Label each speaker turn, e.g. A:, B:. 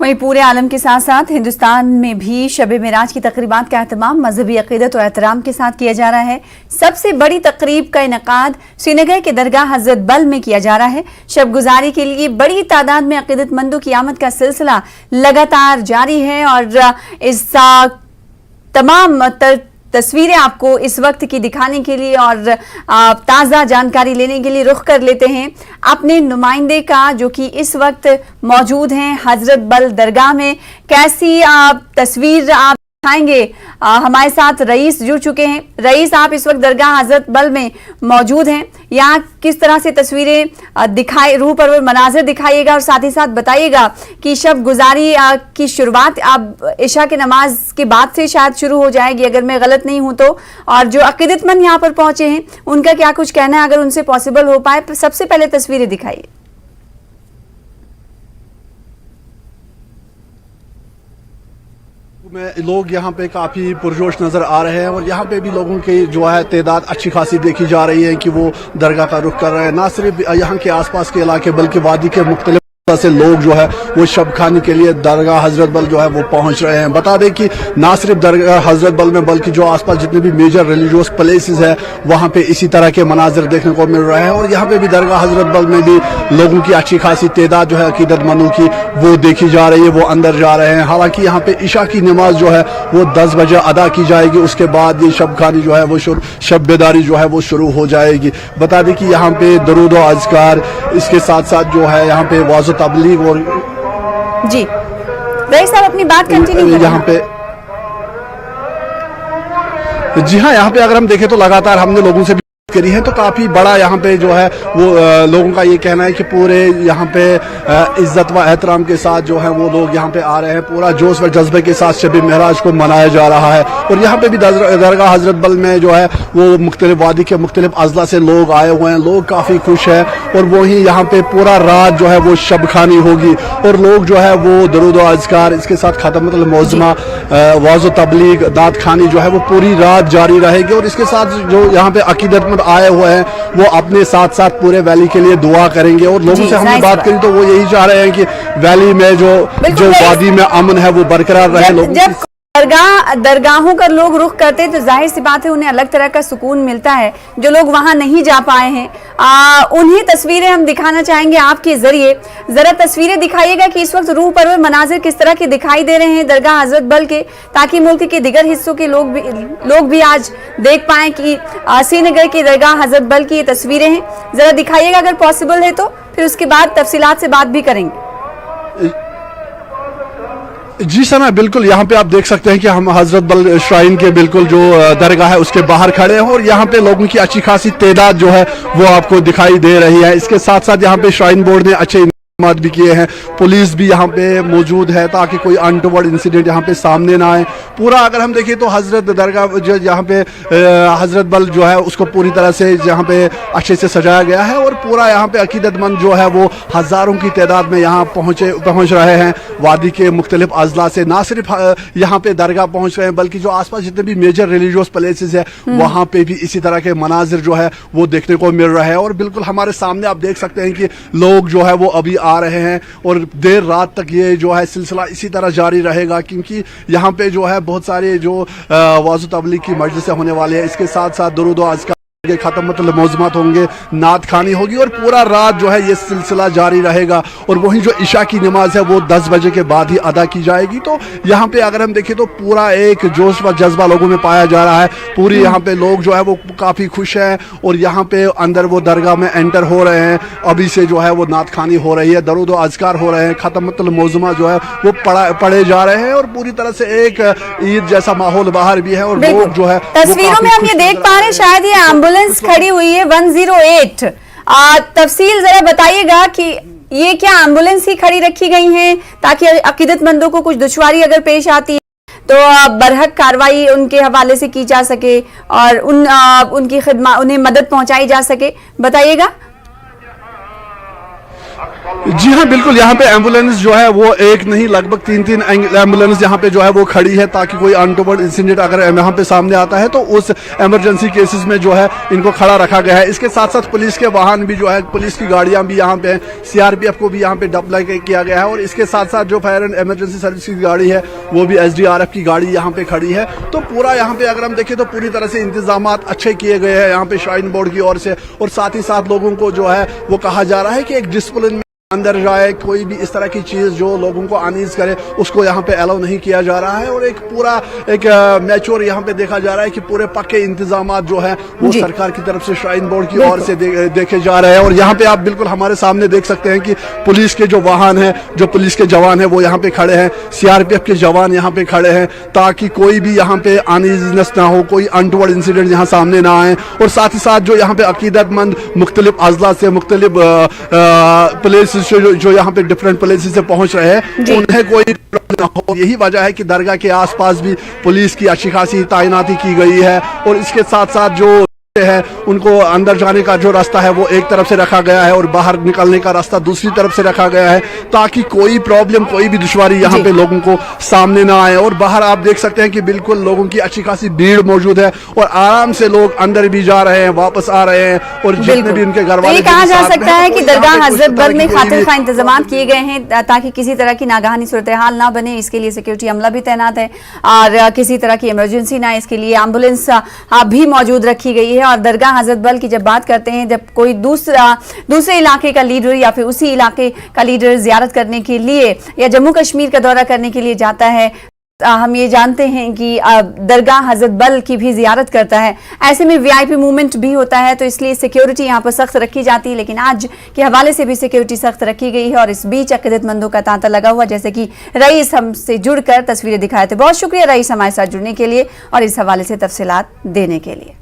A: वहीं पूरे आलम के साथ साथ हिंदुस्तान में भी शब मेराज की तकरीबात का एहतमाम मजहबी अकीदत और एहतराम के साथ किया जा रहा है। सबसे बड़ी तकरीब का इनेकाद श्रीनगर के दरगाह हजरत बल में किया जा रहा है। शब गुजारी के लिए बड़ी तादाद में अकीदतमंदों की आमद का सिलसिला लगातार जारी है और इस तमाम तस्वीरें आपको इस वक्त की दिखाने के लिए और ताज़ा जानकारी लेने के लिए रुख कर लेते हैं अपने नुमाइंदे का, जो कि इस वक्त मौजूद हैं हजरत बल दरगाह में। कैसी तस्वीर आप दिखाएंगे? हमारे साथ रईस जुड़ चुके हैं। रईस, आप इस वक्त दरगाह हजरत बल में मौजूद हैं, यहाँ किस तरह से तस्वीरें दिखाए, रूह परवर मनाजिर दिखाइएगा और साथ ही साथ बताइएगा कि शब गुजारी की शुरुआत अब इशा के नमाज के बाद से शायद शुरू हो जाएगी, अगर मैं गलत नहीं हूं तो। और जो अकीदतमंद यहाँ पर पहुंचे हैं उनका क्या कुछ कहना है, अगर उनसे पॉसिबल हो पाए। सबसे पहले तस्वीरें दिखाइए।
B: में लोग यहाँ पे काफ़ी पुरजोश नज़र आ रहे हैं और यहाँ पे भी लोगों की जो है तादाद अच्छी खासी देखी जा रही है कि वो दरगाह का रुख कर रहे हैं। ना सिर्फ यहाँ के आसपास के इलाके बल्कि वादी के मुख्तलिफ से लोग जो है वो शब खाने के लिए दरगाह हजरत बल जो है वो पहुंच रहे हैं। बता दें कि ना सिर्फ दरगाह हजरत बल में बल्कि जो आसपास जितने भी मेजर रिलीजियस प्लेसेस है वहाँ पे इसी तरह के मनाजिर देखने को मिल रहे हैं और यहाँ पे भी दरगाह हजरत बल में भी लोगों की अच्छी खासी तादाद जो है अकीदतमंदों की वो देखी जा रही है, वो अंदर जा रहे हैं। हालांकि यहाँ पे इशा की नमाज जो है वो 10 बजे अदा की जाएगी, उसके बाद ये शब खानी जो है वो शब बेदारी जो है वो शुरू हो जाएगी। बता दें कि यहाँ पे दरूद व अज़कार, इसके साथ साथ जो है यहाँ पे वाज़ तबलीग और
A: जी रईस साहब अपनी बात कंटिन्यू करें।
B: यहाँ पे जी हाँ, यहाँ पे अगर हम देखें तो लगातार हमने लोगों से करी है तो काफ़ी बड़ा यहाँ पे जो है वो लोगों का ये कहना है कि पूरे यहाँ पे इज्जत व एहतराम के साथ जो है वो लोग यहाँ पे आ रहे हैं, पूरा जोश व जज्बे के साथ शब मेराज को मनाया जा रहा है। और यहाँ पे भी दरगाह हजरत बल में जो है वो मुख्तलिफ वादी के मुख्तलिफ अजला से लोग आए हुए हैं, लोग काफ़ी खुश हैं। और वहीं यहाँ पे पूरा रात जो है वो शब खानी होगी और लोग जो है वो दरूद व अज़कार, इसके साथ खतमतुल मौज़मा, वाज़ तबलीग, दात खानी जो है वो पूरी रात जारी रहेगी। और इसके साथ जो यहाँ पे अकीदतमंद आए हुए हैं वो अपने साथ साथ पूरे वैली के लिए दुआ करेंगे। और लोगों से हमने बात करी तो वो यही चाह रहे हैं कि वैली में जो वादी में अमन है वो बरकरार रहे। लोग
A: दरगाहों का लोग रुख करते हैं तो जाहिर सी बात है उन्हें अलग तरह का सुकून मिलता है। जो लोग वहां नहीं जा पाए हैं उन्हीं तस्वीरें हम दिखाना चाहेंगे आपके जरिए। जरा तस्वीरें दिखाइएगा कि इस वक्त रूह परवर मनाजिर किस तरह के दिखाई दे रहे हैं दरगाह हजरत बल के, ताकि मुल्क के दिगर हिस्सों के लोग भी आज देख पाएं कि श्रीनगर की दरगाह हजरत बल की ये तस्वीरें हैं। जरा दिखाइएगा अगर पॉसिबल है तो, फिर उसके बाद तफसीलात से बात भी करेंगे।
B: जी सना, बिल्कुल यहाँ पे आप देख सकते हैं कि हम हजरत बल श्राइन के बिल्कुल जो दरगाह है उसके बाहर खड़े हैं और यहाँ पे लोगों की अच्छी खासी तादाद जो है वो आपको दिखाई दे रही है। इसके साथ साथ यहाँ पे श्राइन बोर्ड ने अच्छे भी किए हैं, पुलिस भी यहाँ पे मौजूद है ताकि कोई अनटोवर्ड इंसिडेंट यहाँ पे सामने ना आए। पूरा अगर हम देखें तो हजरत दरगाह जो यहाँ पे हजरत बल जो है उसको पूरी तरह से यहाँ पे अच्छे से सजाया गया है और पूरा यहाँ पे अकीदतमंद जो है वो हज़ारों की तादाद में यहाँ पहुँच रहे हैं। वादी के मुख्तलिफ अजला से ना सिर्फ यहाँ पे दरगाह पहुँच रहे हैं बल्कि जो आसपास जितने भी मेजर रिलीजियस प्लेसेस है वहाँ पे भी इसी तरह के मनाजिर जो है वो देखने को मिल रहा है। और बिल्कुल हमारे सामने आप देख सकते हैं कि लोग जो है वो अभी आ रहे हैं और देर रात तक ये जो है सिलसिला इसी तरह जारी रहेगा, क्योंकि यहाँ पे जो है बहुत सारे जो वाज़ तबलीग की मजलिसें होने वाली है। इसके साथ साथ दरूद व अज़कार के खतमतुल मौज़मात होंगे, नात खानी होगी और पूरा रात जो है ये सिलसिला जारी रहेगा। और वहीं जो इशा की नमाज है वो 10 बजे के बाद ही अदा की जाएगी। तो यहाँ पे अगर हम देखें तो पूरा एक जोश व जज्बा लोगों में पाया जा रहा है। पूरी यहाँ पे लोग जो है वो काफ़ी खुश हैं और यहाँ पे अंदर वो दरगाह में एंटर हो रहे हैं। अभी से जो है वो नात खानी हो रही है, दरूद व अज़कार हो रहे हैं, खतमतुल मौज़मा जो है वो पढ़े जा रहे हैं और पूरी तरह से एक ईद जैसा माहौल बाहर भी है। और लोग जो है
A: तस्वीरों में हम ये देख पा रहे हैं, शायद ये एम्बुलेंस खड़ी हुई है 108। तफसील जरा बताइएगा कि ये क्या एम्बुलेंस ही खड़ी रखी गई है ताकि अकीदतमंदों को कुछ दुश्वारी अगर पेश आती है तो बरहक कार्रवाई उनके हवाले से की जा सके और उनकी खिदमत, उन्हें मदद पहुंचाई जा सके। बताइएगा।
B: जी हाँ, बिल्कुल यहाँ पे एम्बुलेंस जो है वो एक नहीं लगभग 3-3 एम्बुलेंस यहाँ पे जो है वो खड़ी है, ताकि कोई अनटोवर्ड इंसिडेंट अगर यहाँ पे सामने आता है तो उस इमरजेंसी केसेस में जो है इनको खड़ा रखा गया है। इसके साथ साथ पुलिस के वाहन भी जो है, पुलिस की गाड़ियां भी यहाँ पे हैं, सीआरपीएफ को भी यहाँ पे डिप्लॉय किया गया है, और इसके साथ साथ जो फायर एंड इमरजेंसी सर्विस की गाड़ी है वो भी एसडीआरएफ की गाड़ी यहाँ पे खड़ी है। तो पूरा यहाँ पे अगर हम देखें तो पूरी तरह से इंतजाम अच्छे किए गए हैं यहाँ पे श्राइन बोर्ड की ओर से, और साथ ही साथ लोगों को जो है वो कहा जा रहा है कि एक डिसिप्लिन अंदर जाए, कोई भी इस तरह की चीज जो लोगों को अनईज करे उसको यहाँ पे अलाउ नहीं किया जा रहा है, और एक पूरा एक मैच्योर यहाँ पे देखा जा रहा है कि पूरे पक्के इंतजामात जो है वो सरकार की तरफ से श्राइन बोर्ड की ओर से देखे जा रहे हैं। और यहाँ पे आप बिल्कुल हमारे सामने देख सकते हैं कि पुलिस के जो वाहन है, जो पुलिस के जवान है वो यहाँ पे खड़े हैं, सीआरपीएफ के जवान यहाँ पे खड़े हैं, ताकि कोई भी यहाँ पे अनईजीनेस ना हो, कोई अनटोवर्ड इंसिडेंट यहाँ सामने ना आए। और साथ ही साथ जो यहाँ पे अकीदतमंद मुख्तलिफ अजला से, मुख्तलिफ प्लेस जो यहाँ पे डिफरेंट प्लेसेस से पहुंच रहे हैं, उन्हें कोई प्रॉब्लम ना हो। यही वजह है कि दरगाह के आसपास भी पुलिस की अच्छी खासी तैनाती की गई है, और इसके साथ साथ जो है उनको अंदर जाने का जो रास्ता है वो एक तरफ से रखा गया है और बाहर निकलने का रास्ता दूसरी तरफ से रखा गया है, ताकि कोई प्रॉब्लम, कोई भी दुश्वारी यहाँ पे लोगों को सामने ना आए। और बाहर आप देख सकते हैं कि बिल्कुल लोगों की अच्छी खासी भीड़ मौजूद है, और आराम से लोग अंदर भी जा रहे हैं, वापस आ रहे हैं, और जितने भी उनके घर वाले।
A: कहा जा सकता है कि दरगाह हजरत बल में खातिर खा इंतजाम किए गए हैं ताकि किसी तरह की नागहानी सूरत हाल ना बने। इसके लिए सिक्योरिटी अमला भी तैनात है, और किसी तरह की इमरजेंसी ना, इसके लिए एम्बुलेंस भी मौजूद रखी गई है। और दरगाह हजरत बल की जब बात करते हैं, जब कोई दूसरे इलाके का लीडर या फिर उसी इलाके का लीडर जियारत करने के लिए या जम्मू कश्मीर का दौरा करने के लिए जाता है, हम ये जानते हैं कि दरगाह हजरत बल की भी जियारत करता है, ऐसे में वीआईपी मूवमेंट भी होता है, तो इसलिए सिक्योरिटी यहाँ पर सख्त रखी जाती है। लेकिन आज के हवाले से भी सिक्योरिटी सख्त रखी गई है, और इस बीच अकीदतमंदों का तांता लगा हुआ, जैसे कि रईस हमसे जुड़कर तस्वीरें दिखाए थे। बहुत शुक्रिया रईस हमारे साथ जुड़ने के लिए और इस हवाले से तफसीलात देने के लिए।